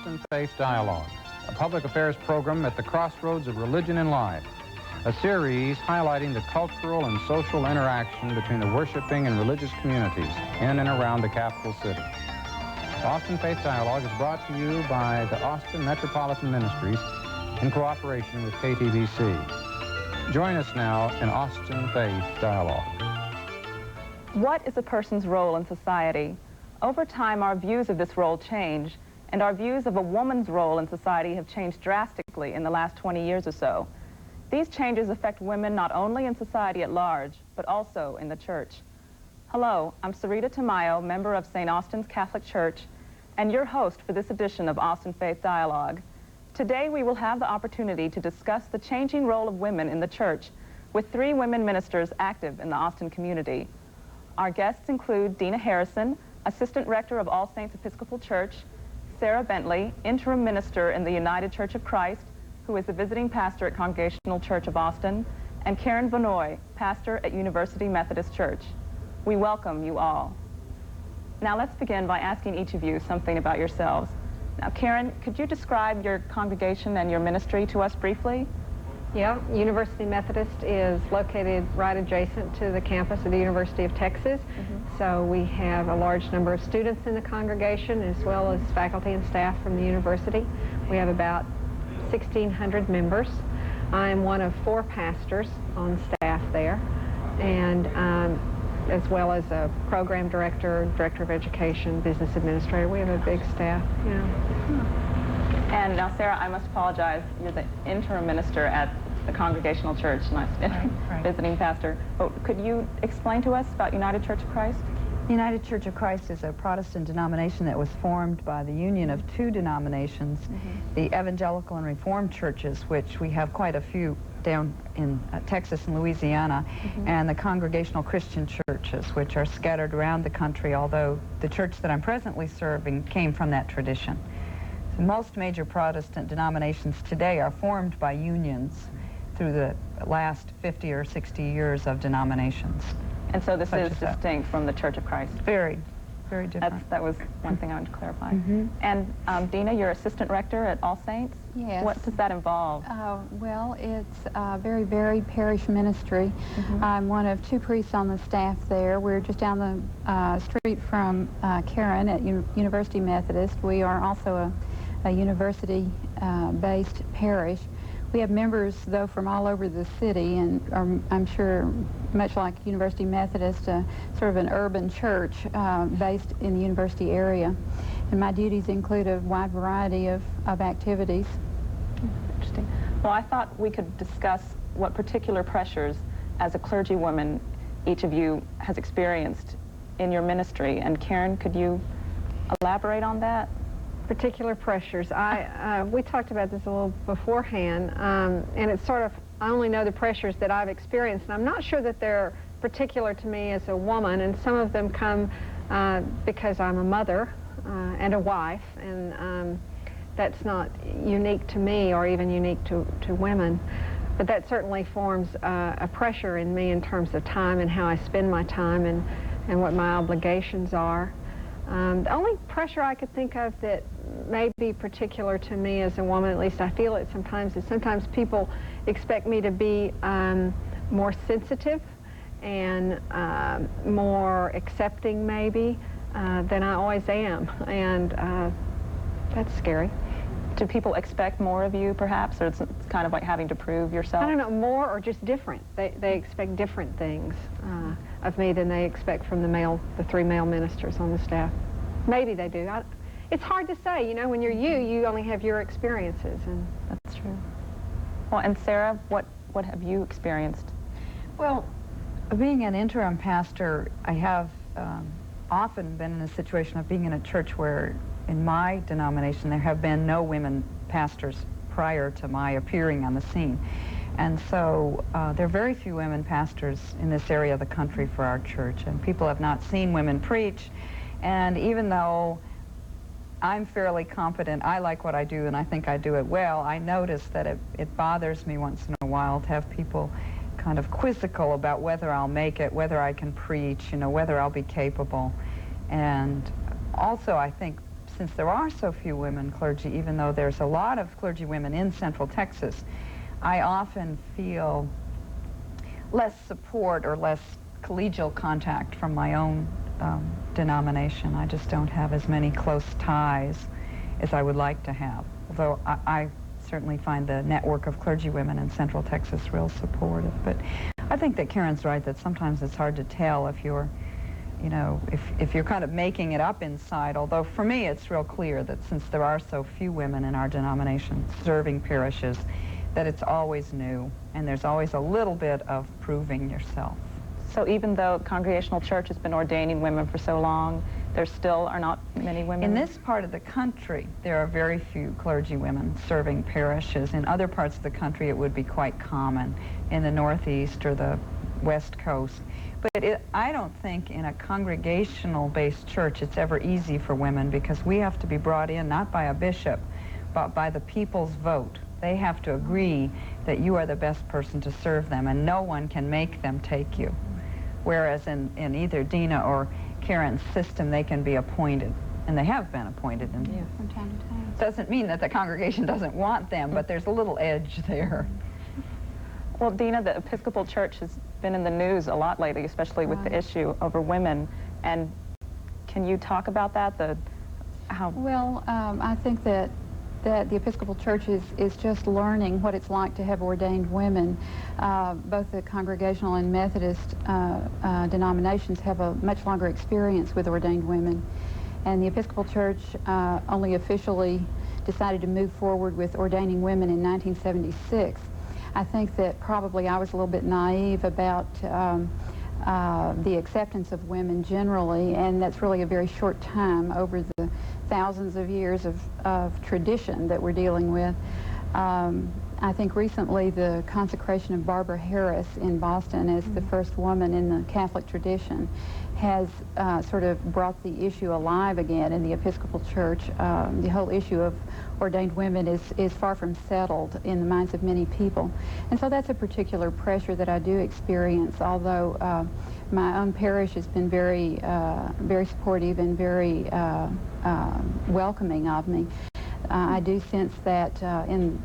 Austin Faith Dialogue, a public affairs program at the crossroads of religion and life, a series highlighting the cultural and social interaction between the worshiping and religious communities in and around the capital city. Austin Faith Dialogue is brought to you by the Austin Metropolitan Ministries in cooperation with KTVC. Join us now in Austin Faith Dialogue. What is a person's role in society? Over time, our views of this role change, and our views of a woman's role in society have changed drastically in the last 20 years or so. These changes affect women not only in society at large, but also in the church. Hello, I'm Sarita Tamayo, member of St. Austin's Catholic Church, and your host for this edition of Austin Faith Dialogue. Today, we will have the opportunity to discuss the changing role of women in the church with 3 women ministers active in the Austin community. Our guests include Dina Harrison, Assistant Rector of All Saints Episcopal Church, Sarah Bentley, Interim Minister in the United Church of Christ, who is the visiting pastor at Congregational Church of Austin, and Karen Vanoy, pastor at University Methodist Church. We welcome you all. Now let's begin by asking each of you something about yourselves. Now Karen, could you describe your congregation and your ministry to us briefly? Yeah, University Methodist is located right adjacent to the campus of the University of Texas. So we have a large number of students in the congregation as well as faculty and staff from the university. We have about 1,600 members. I am one of 4 pastors on staff there, and as well as a program director, director of education, business administrator. We have a big staff, And now, Sarah, I must apologize. You're the interim minister at the Congregational Church, not visiting pastor. But could you explain to us about United Church of Christ? The United Church of Christ is a Protestant denomination that was formed by the union of 2 denominations, the Evangelical and Reformed churches, which we have quite a few down in Texas and Louisiana, and the Congregational Christian churches, which are scattered around the country, although the church that I'm presently serving came from that tradition. So most major Protestant denominations today are formed by unions through the last 50 or 60 years of denominations. And so this is distinct from the Church of Christ? Very, very different. That was one thing I wanted to clarify. And Dina, you're assistant rector at All Saints? Yes. What does that involve? Well, it's a very varied parish ministry. I'm one of 2 priests on the staff there. We're just down the street from Karen at University Methodist. We are also a university-based parish. We have members, though, from all over the city, and I'm sure, much like University Methodist, sort of an urban church based in the university area. And my duties include a wide variety of activities. Interesting. Well, I thought we could discuss what particular pressures, as a clergywoman, each of you has experienced in your ministry. And Karen, could you elaborate on that? Particular pressures. We talked about this a little beforehand, and it's sort of, I only know the pressures that I've experienced, and I'm not sure that they're particular to me as a woman, and some of them come because I'm a mother and a wife, and that's not unique to me or even unique to women, but that certainly forms a pressure in me in terms of time and how I spend my time and what my obligations are. The only pressure I could think of that may be particular to me as a woman, at least I feel it sometimes, is sometimes people expect me to be more sensitive and more accepting maybe than I always am, and that's scary. Do people expect more of you, perhaps, or it's kind of like having to prove yourself? I don't know, more or just different. They expect different things of me than they expect from the 3 male ministers on the staff. Maybe they do. It's hard to say. You know, when you're you only have your experiences, and that's true. Well, and Sarah, what have you experienced? Well, being an interim pastor, I have often been in a situation of being in a church where, in my denomination, there have been no women pastors prior to my appearing on the scene. And so there are very few women pastors in this area of the country for our church, and people have not seen women preach. And even though I'm fairly competent, I like what I do, and I think I do it well, I notice that it bothers me once in a while to have people kind of quizzical about whether I'll make it, whether I can preach, whether I'll be capable. And also, I think since there are so few women clergy, even though there's a lot of clergy women in Central Texas, I often feel less support or less collegial contact from my own denomination. I just don't have as many close ties as I would like to have, although I certainly find the network of clergy women in Central Texas real supportive. But I think that Karen's right, that sometimes it's hard to tell if you're, you know, if you're kind of making it up inside, although for me it's real clear that since there are so few women in our denomination serving parishes, that it's always new, and there's always a little bit of proving yourself. So even though Congregational Church has been ordaining women for so long, there still are not many women? In this part of the country, there are very few clergy women serving parishes. In other parts of the country, it would be quite common, in the Northeast or the West Coast. But I don't think in a congregational-based church it's ever easy for women, because we have to be brought in not by a bishop, but by the people's vote. They have to agree that you are the best person to serve them, and no one can make them take you. Whereas in either Dina or Karen's system, they can be appointed, and they have been appointed. And From time to time. doesn't mean that the congregation doesn't want them, but there's a little edge there. Well, Dina, the Episcopal Church has been in the news a lot lately, especially with the issue over women. And can you talk about that? Well, I think that the Episcopal Church is just learning what it's like to have ordained women. Both the Congregational and Methodist denominations have a much longer experience with ordained women. And the Episcopal Church only officially decided to move forward with ordaining women in 1976. I think that probably I was a little bit naive about the acceptance of women generally, and that's really a very short time over the thousands of years of tradition that we're dealing with. I think recently the consecration of Barbara Harris in Boston as the first woman in the Catholic tradition has sort of brought the issue alive again in the Episcopal Church. The whole issue of ordained women is far from settled in the minds of many people. And so that's a particular pressure that I do experience, although my own parish has been very, very supportive and very welcoming of me. I do sense that in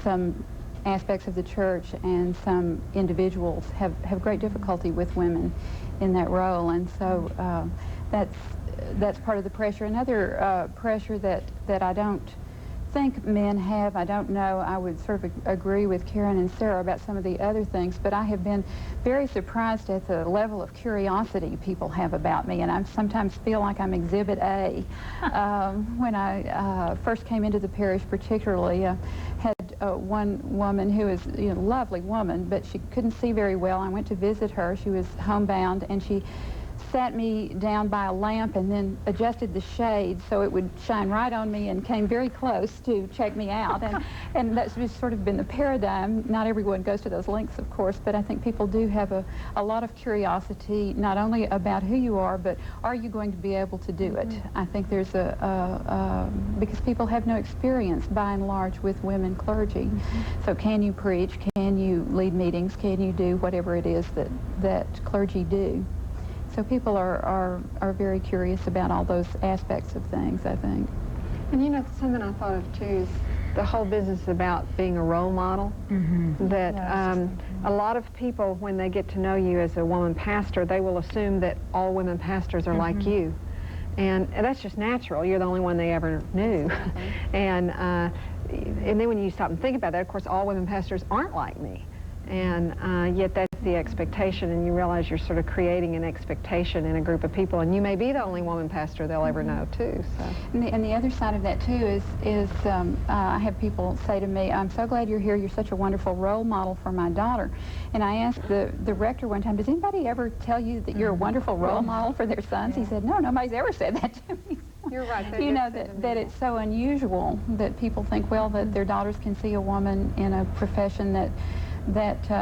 some aspects of the church and some individuals have great difficulty with women in that role, and so that's part of the pressure. Another pressure that I don't think men have, I don't know, I would sort of agree with Karen and Sarah about some of the other things, but I have been very surprised at the level of curiosity people have about me, and I sometimes feel like I'm Exhibit A. When I first came into the parish particularly, had one woman who is a lovely woman, but she couldn't see very well. I went to visit her. She was homebound, and she sat me down by a lamp and then adjusted the shade so it would shine right on me and came very close to check me out. And that's just sort of been the paradigm. Not everyone goes to those lengths, of course, but I think people do have a lot of curiosity, not only about who you are, but are you going to be able to do it? I think there's because people have no experience, by and large, with women clergy. So can you preach? Can you lead meetings? Can you do whatever it is that clergy do? So people are very curious about all those aspects of things, I think. And something I thought of too is the whole business about being a role model. That a lot of people, when they get to know you as a woman pastor, they will assume that all women pastors are like you. And that's just natural. You're the only one they ever knew. And then when you stop and think about that, of course, all women pastors aren't like me. And yet that's the expectation, and you realize you're sort of creating an expectation in a group of people, and you may be the only woman pastor they'll ever know too. So. And the other side of that too is I have people say to me, "I'm so glad you're here. You're such a wonderful role model for my daughter." And I asked the rector one time, "Does anybody ever tell you that you're a wonderful role model for their sons?" He said, "No, nobody's ever said that to me." You're right. You know that it's so unusual that people think, well, that their daughters can see a woman in a profession that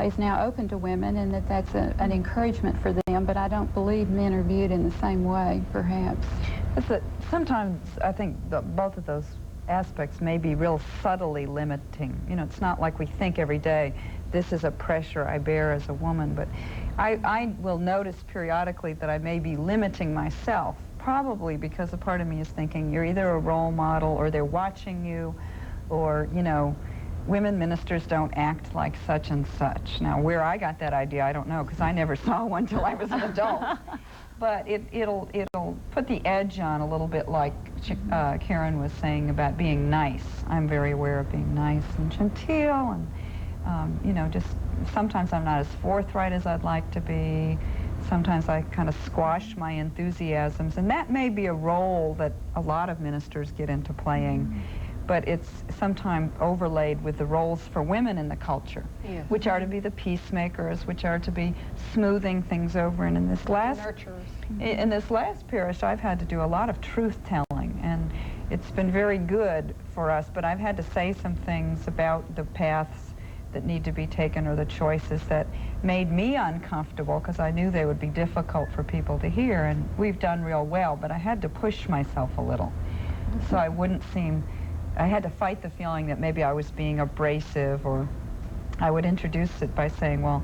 is now open to women, and that's an encouragement for them, but I don't believe men are viewed in the same way, perhaps. Sometimes I think both of those aspects may be real subtly limiting. It's not like we think every day, this is a pressure I bear as a woman, but I will notice periodically that I may be limiting myself probably because a part of me is thinking you're either a role model or they're watching you, or, you know, women ministers don't act like such and such. Now, where I got that idea, I don't know, because I never saw one till I was an adult. But it'll put the edge on a little bit, like Karen was saying about being nice. I'm very aware of being nice and genteel, and you know, just sometimes I'm not as forthright as I'd like to be. Sometimes I kind of squash my enthusiasms, and that may be a role that a lot of ministers get into playing. But it's sometimes overlaid with the roles for women in the culture, Yes. which are to be the peacemakers, which are to be smoothing things over. And in this last parish, I've had to do a lot of truth-telling, and it's been very good for us, but I've had to say some things about the paths that need to be taken or the choices that made me uncomfortable, because I knew they would be difficult for people to hear, and we've done real well, but I had to push myself a little so I wouldn't seem... I had to fight the feeling that maybe I was being abrasive, or I would introduce it by saying, well,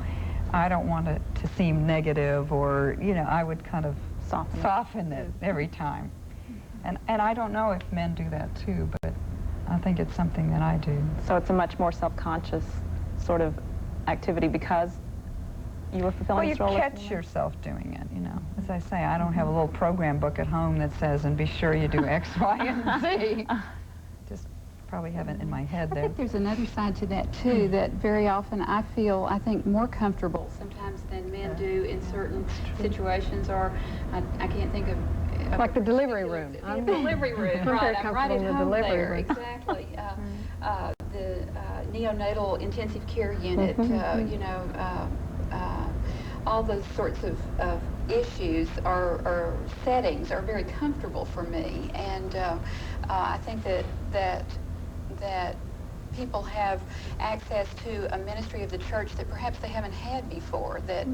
I don't want it to seem negative, or, you know, I would kind of soften it every time. And I don't know if men do that too, but I think it's something that I do. So it's a much more self-conscious sort of activity because you were fulfilling this role? Well, you catch yourself doing it, you know. As I say, I don't have a little program book at home that says, and be sure you do X, Y, and Z. Just probably have it in my head I there. think there's another side to that too, that very often I feel, I think, more comfortable sometimes than men do in certain situations, or I can't think of... Like the delivery room. The delivery room, I'm right. very I'm right at comfortable in the home delivery there, room. exactly. The neonatal intensive care unit, you know, all those sorts of issues or settings are very comfortable for me, and I think that people have access to a ministry of the church that perhaps they haven't had before, that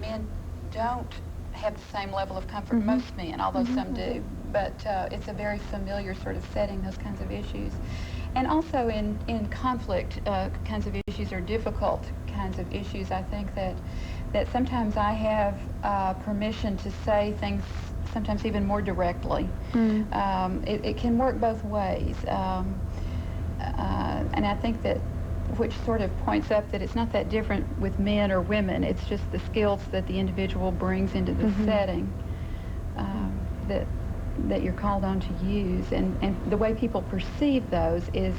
men don't have the same level of comfort, most men, although some do, but it's a very familiar sort of setting, those kinds of issues. And also in conflict kinds of issues, or difficult kinds of issues, I think that sometimes I have permission to say things sometimes even more directly. It can work both ways. And I think that, which sort of points up that it's not that different with men or women, it's just the skills that the individual brings into the setting that you're called on to use, and the way people perceive those is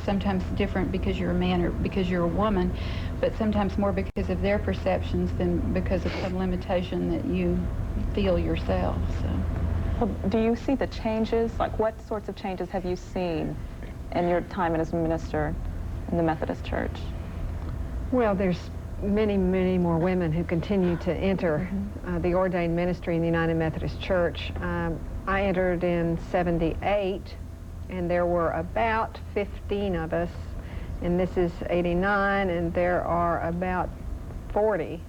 sometimes different because you're a man or because you're a woman, but sometimes more because of their perceptions than because of some limitation that you feel yourself. So. Well, do you see the changes? Like, what sorts of changes have you seen in your time as a minister in the Methodist Church? Well, there's many, many more women who continue to enter the ordained ministry in the United Methodist Church. I entered in '78, and there were about 15 of us, and this is '89, and there are about 40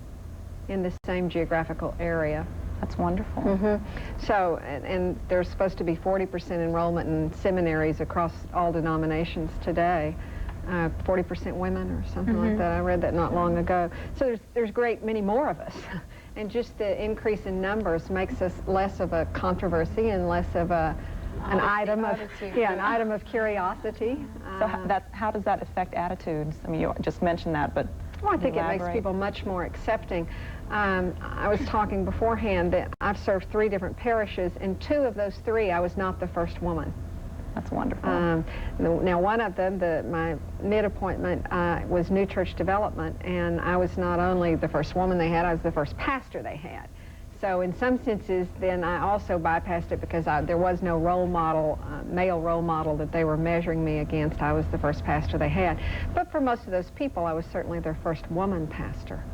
in the same geographical area. That's wonderful. So, and there's supposed to be 40% enrollment in seminaries across all denominations today. 40% women or something like that. I read that not long ago. So there's great many more of us. And just the increase in numbers makes us less of a controversy and less of an item of curiosity. So how does that affect attitudes? I mean, you just mentioned that, but well, I think it makes people much more accepting. I was talking beforehand that I've served 3 different parishes. In 2 of those 3, I was not the first woman. That's wonderful. Now, one of them, my mid-appointment, was New Church Development, and I was not only the first woman they had, I was the first pastor they had. So in some senses, then I also bypassed it because there was no role model, male role model that they were measuring me against. I was the first pastor they had. But for most of those people, I was certainly their first woman pastor.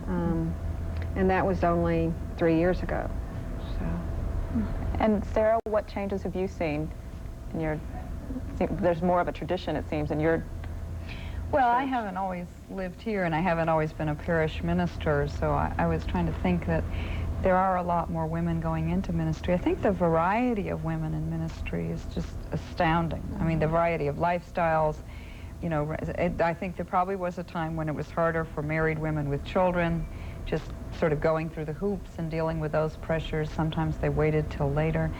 And that was only 3 years ago. So. And Sarah, what changes have you seen? There's more of a tradition, it seems, in your... Well, I haven't always lived here, and I haven't always been a parish minister, so I was trying to think that there are a lot more women going into ministry. I think the variety of women in ministry is just astounding. I mean, the variety of lifestyles, you know, I think there probably was a time when it was harder for married women with children just sort of going through the hoops and dealing with those pressures. Sometimes they waited till later.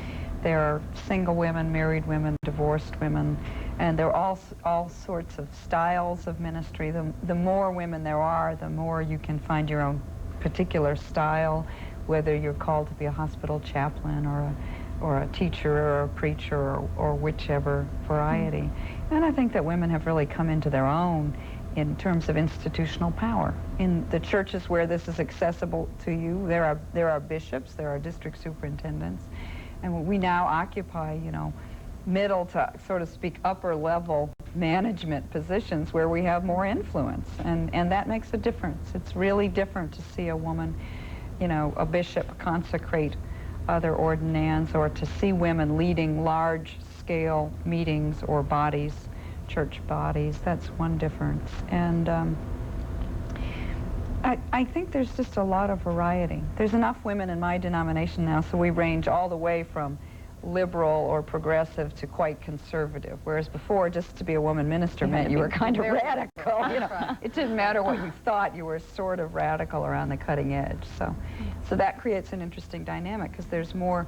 There are single women, married women, divorced women, and there are all sorts of styles of ministry. The more women there are, the more you can find your own particular style, whether you're called to be a hospital chaplain or a teacher or a preacher or whichever variety. And I think that women have really come into their own in terms of institutional power. In the churches where this is accessible to you, there are bishops, there are district superintendents, and we now occupy, you know, middle to, so to speak, upper level management positions where we have more influence, and that makes a difference. It's really different to see a woman, you know, a bishop consecrate other ordinands, or to see women leading large-scale meetings or bodies, church bodies. That's one difference. And I think there's just a lot of variety. There's enough women in my denomination now, so we range all the way from liberal or progressive to quite conservative, whereas before just to be a woman minister meant you were kind of radical. You know, it didn't matter what you thought, you were sort of radical or on the cutting edge. So that creates an interesting dynamic because there's more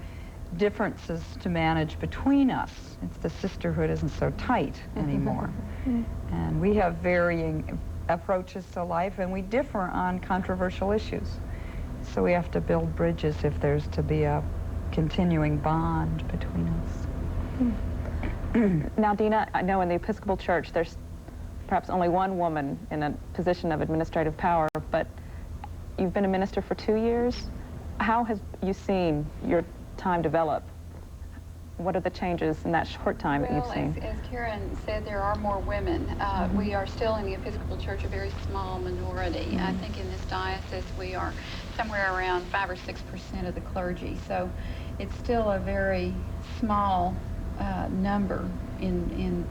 differences to manage between us. It's the sisterhood isn't so tight anymore. And we have varying approaches to life, and we differ on controversial issues. So we have to build bridges if there's to be a continuing bond between us. Now, Dina, I know in the Episcopal Church there's perhaps only one woman in a position of administrative power, but you've been a minister for 2 years. How have you seen your time develop? What are the changes in that short time that you've seen? As Karen said, there are more women. We are still in the Episcopal Church a very small minority. I think in this diocese we are somewhere around 5 or 6% of the clergy. So it's still a very small number in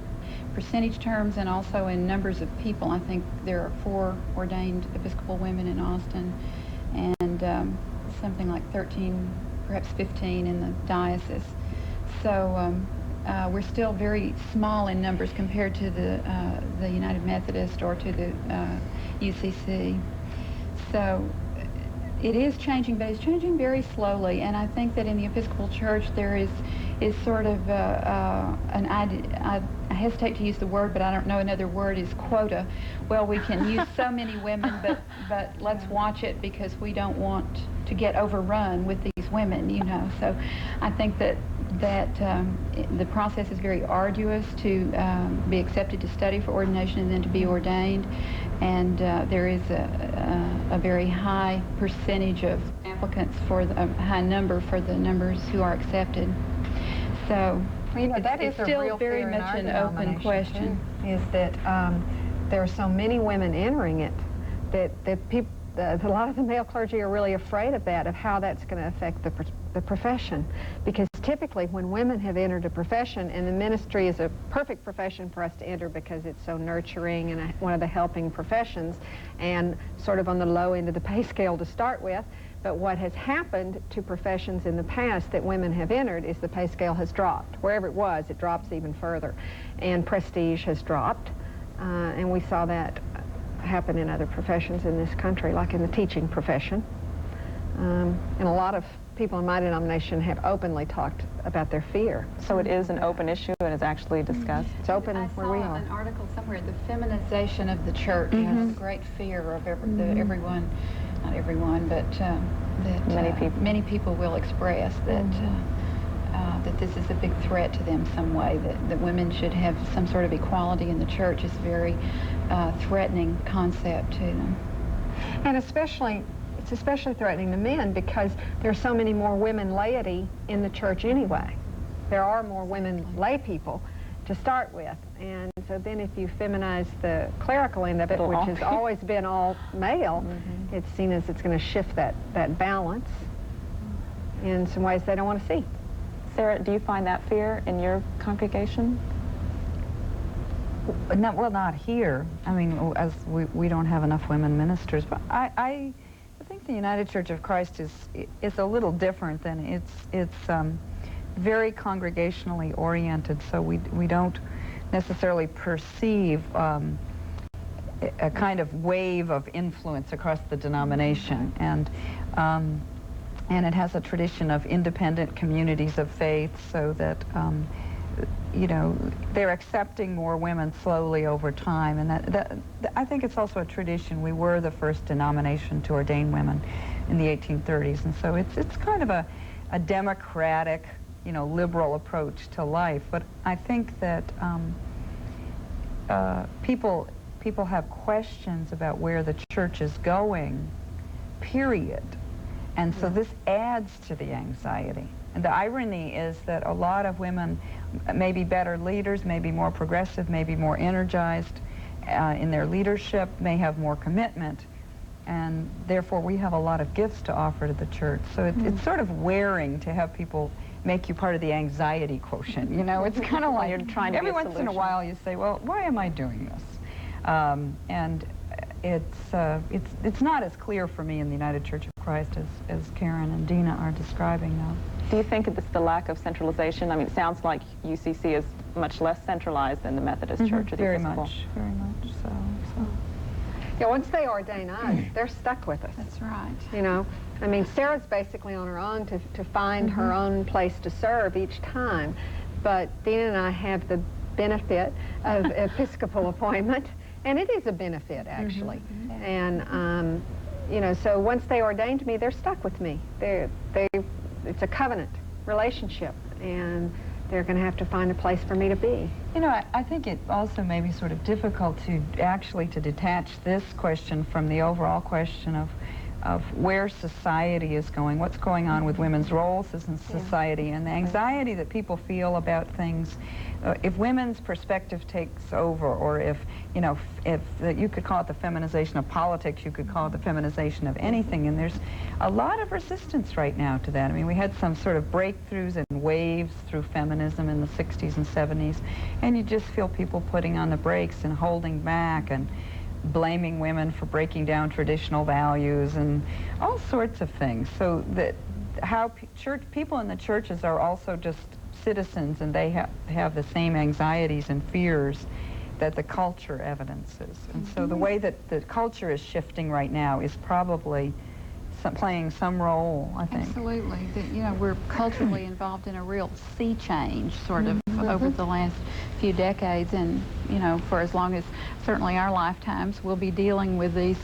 percentage terms and also in numbers of people. I think there are 4 ordained Episcopal women in Austin and something like 13, perhaps 15 in the diocese. So we're still very small in numbers compared to the United Methodist or to the UCC. So it is changing, but it's changing very slowly. And I think that in the Episcopal Church there is sort of an idea, I hesitate to use the word, but I don't know another word, is quota. Well, we can use so many women, but let's watch it because we don't want to get overrun with these women, you know. So I think that the process is very arduous to be accepted to study for ordination and then to be ordained, and there is a very high percentage of applicants for a high number for the numbers who are accepted. So well, you know, that is still very much an open question. Too, is that there are so many women entering it that people. A lot of the male clergy are really afraid of that, of how that's going to affect the profession. Because typically when women have entered a profession, and the ministry is a perfect profession for us to enter because it's so nurturing and one of the helping professions and sort of on the low end of the pay scale to start with. But what has happened to professions in the past that women have entered is the pay scale has dropped. Wherever it was, it drops even further. And prestige has dropped. And we saw that happen in other professions in this country, like in the teaching profession. And a lot of people in my denomination have openly talked about their fear. So it is an open issue and is actually discussed? It's open where we I saw are. an article somewhere, the feminization of the church has a great fear of everyone, not everyone, but that many people will express that that this is a big threat to them some way, that women should have some sort of equality in the church is a very threatening concept to them. And it's especially threatening to men because there are so many more women laity in the church anyway. There are more women lay people to start with. And so then if you feminize the clerical end of it, which has always been all male, it's seen as it's going to shift that balance in some ways they don't want to see. Sarah, do you find that fear in your congregation? Well, not here. I mean, as we don't have enough women ministers, but I think the United Church of Christ is a little different than it's very congregationally oriented, so we don't necessarily perceive a kind of wave of influence across the denomination, and it has a tradition of independent communities of faith, so that you know, they're accepting more women slowly over time, and that I think it's also a tradition. We were the first denomination to ordain women in the 1830s, and so it's kind of a democratic, you know, liberal approach to life. But I think that people have questions about where the church is going, period. And so this adds to the anxiety. And the irony is that a lot of women may be better leaders, may be more progressive, may be more energized in their leadership, may have more commitment, and therefore we have a lot of gifts to offer to the church. So it's sort of wearing to have people make you part of the anxiety quotient. You know, it's kind of like you're trying to every be a once in a while you say, well, why am I doing this? And it's not as clear for me in the United Church of Christ as Karen and Dina are describing now. Do you think it's the lack of centralization? I mean, it sounds like UCC is much less centralized than the Methodist Church or the Very Episcopal. much so. Yeah, once they ordain us, they're stuck with us. That's right. You know, I mean, Sarah's basically on her own to find her own place to serve each time, but Dina and I have the benefit of Episcopal appointment, and it is a benefit, actually. And, you know, so once they ordained me, they're stuck with me. It's a covenant relationship, and they're going to have to find a place for me to be. You know, I think it also may be sort of difficult to actually to detach this question from the overall question of where society is going, what's going on with women's roles in society, and the anxiety that people feel about things. If women's perspective takes over, or if, you know, if you could call it the feminization of politics, you could call it the feminization of anything, and there's a lot of resistance right now to that. I mean, we had some sort of breakthroughs and waves through feminism in the 60s and 70s, and you just feel people putting on the brakes and holding back and blaming women for breaking down traditional values and all sorts of things. So that how people in the churches are also just citizens, and they have the same anxieties and fears that the culture evidences. And so the way that the culture is shifting right now is probably playing some role, I think. Absolutely. You know, we're culturally involved in a real sea change, sort of, over the last few decades, and, you know, for as long as certainly our lifetimes, we'll be dealing with these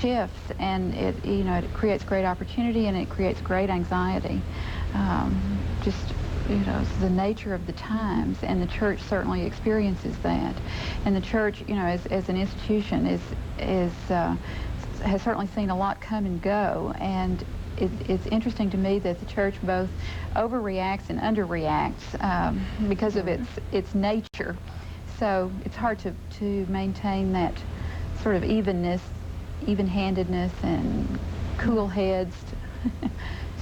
shifts, and it, you know, it creates great opportunity and it creates great anxiety. Just, you know, it's the nature of the times, and the church certainly experiences that. And the church, you know, as an institution has certainly seen a lot come and go, and it's interesting to me that the church both overreacts and underreacts because of its nature. So it's hard to maintain that sort of evenness, even-handedness, and cool heads to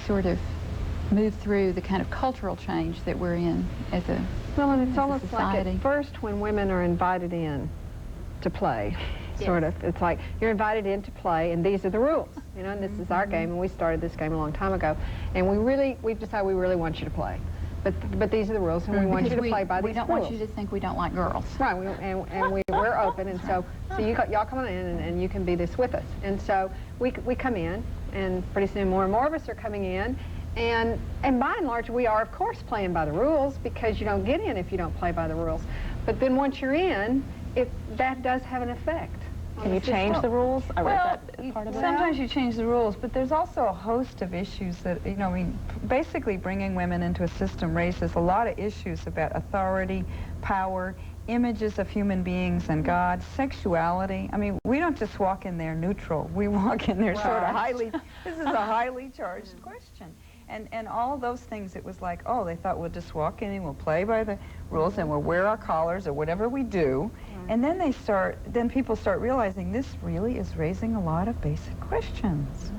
sort of move through the kind of cultural change that we're in as a Well, and it's as a almost like society. at first when women are invited in to play, sort of. It's like you're invited in to play, and these are the rules, you know, and this is our game, and we started this game a long time ago, and we've decided we really want you to play. But these are the rules, and we want you to play by these rules. We don't want you to think we don't like girls. Right, we're open, and so y'all come on in, and you can be this with us. And so we come in, and pretty soon more and more of us are coming in, and by and large we are, of course, playing by the rules, because you don't get in if you don't play by the rules. But then once you're in, that does have an effect. Can you change the rules? Or Well, is that part of it? sometimes you change the rules, but there's also a host of issues that, you know, I mean, basically bringing women into a system raises a lot of issues about authority, power, images of human beings and God, sexuality. I mean, we don't just walk in there neutral. We walk in there sort of this is a highly charged question. And all of those things, it was like, oh, they thought we'll just walk in and we'll play by the rules and we'll wear our collars or whatever we do. And then people start realizing this really is raising a lot of basic questions.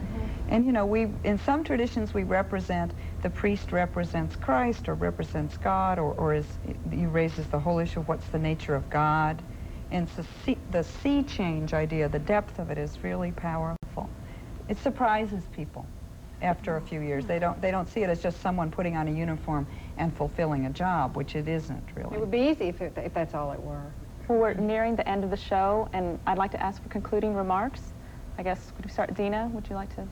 And, you know, in some traditions we represent, the priest represents Christ or represents God, or he raises the whole issue of what's the nature of God. And so the sea change idea, the depth of it is really powerful. It surprises people after a few years. They don't see it as just someone putting on a uniform and fulfilling a job, which it isn't really. It would be easy if that's all it were. Well, we're nearing the end of the show, and I'd like to ask for concluding remarks. I guess, could we start? Dina, would you like to?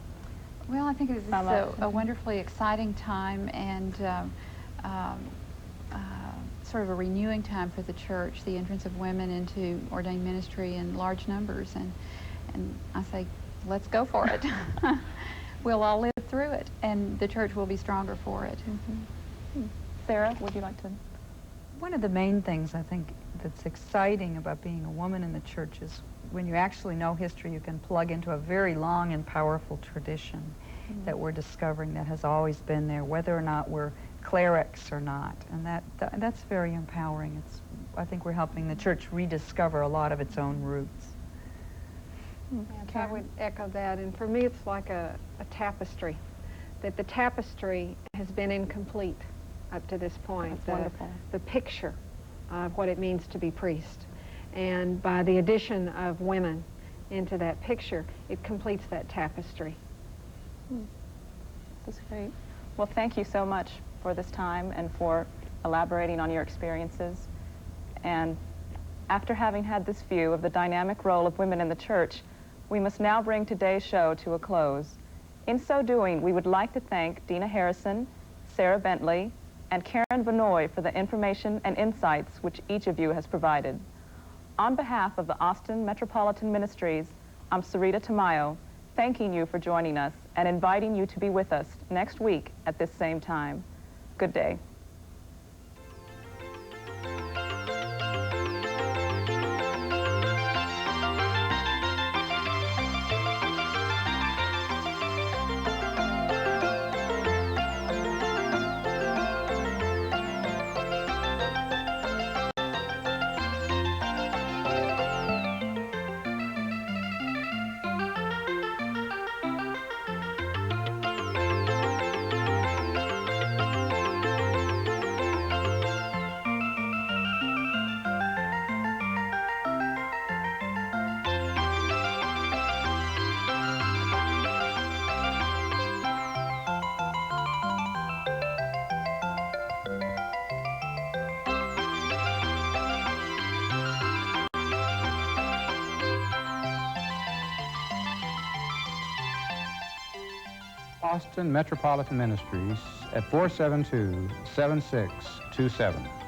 Well, I think it is a wonderfully exciting time and sort of a renewing time for the church, the entrance of women into ordained ministry in large numbers. And I say, let's go for it. We'll all live through it, and the church will be stronger for it. Sarah, would you like to? One of the main things I think that's exciting about being a woman in the church is when you actually know history, you can plug into a very long and powerful tradition that we're discovering that has always been there, whether or not we're clerics or not. And that's very empowering. I think we're helping the church rediscover a lot of its own roots. Yes, I would echo that. And for me, it's like a tapestry, that the tapestry has been incomplete up to this point. That's wonderful. The picture of what it means to be priest. And by the addition of women into that picture, it completes that tapestry. This is great. Well, thank you so much for this time and for elaborating on your experiences. And after having had this view of the dynamic role of women in the church, we must now bring today's show to a close. In so doing, we would like to thank Dina Harrison, Sarah Bentley, and Karen Vanoy for the information and insights which each of you has provided. On behalf of the Austin Metropolitan Ministries, I'm Sarita Tamayo, thanking you for joining us and inviting you to be with us next week at this same time. Good day. Austin Metropolitan Ministries at 472-7627.